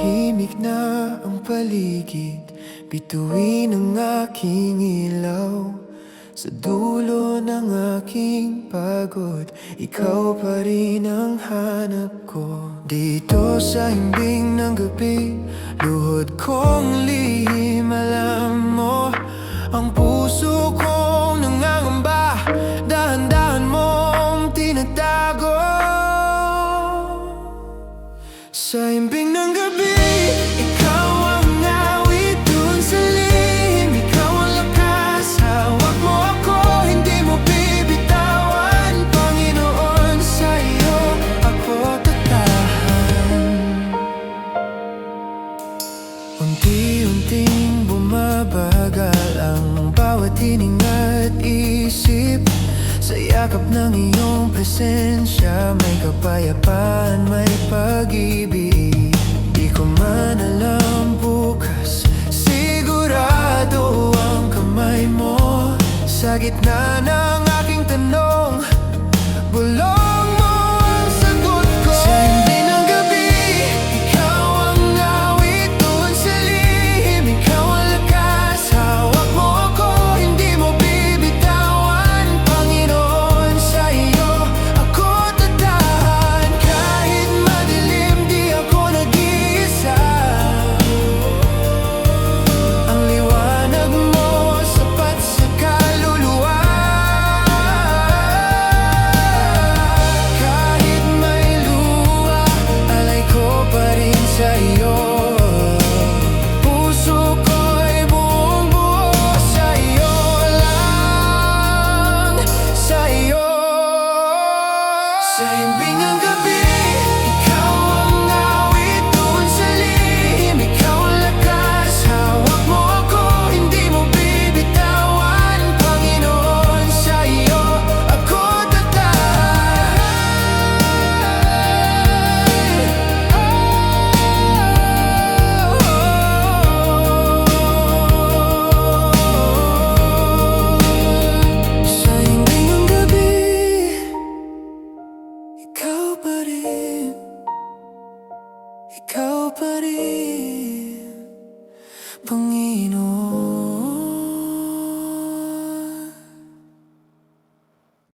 Tahimik na ang paligid, bituin ang aking ilaw. Sa dulo ng aking pagod, ikaw pa rin ang hanap ko. Dito sa himbing ng gabi, luhod kong lihim, alam mo, ang puso kong nangangamba, dahan-dahan mong tinatago. Sa himbing ng gabi, ikaw ang awit dun sa lihim. Ikaw ang lakas, hawak mo ako, hindi mo bibitawan. Panginoon, sa'yo ako tatahan. Unti-unting bumabagal ang bawat hininga at isip. Sa yakap ng iyong presensya, may kapayapaan, may pag-ibig. Di ko man alam bukas, sigurado ang kamay mo. Sa gitna ng aking tanong, bulong mo ang sagot ko. Sa himbing ng gabi, ikaw ang awit dun sa lihim. Ikaw ang lakas, hawak mo ako, hindi mo bibitawan. Panginoon, sa iyo ako tatahan. Kahit madilim, di ako nag-iisa. Ang liwanag mo sapat sa kaluluwa. Kahit may luha, alay ko pa rin sa iyo. Puso ko'y buong buo sa iyo lang, sa iyo. Sa himbing ng gabi,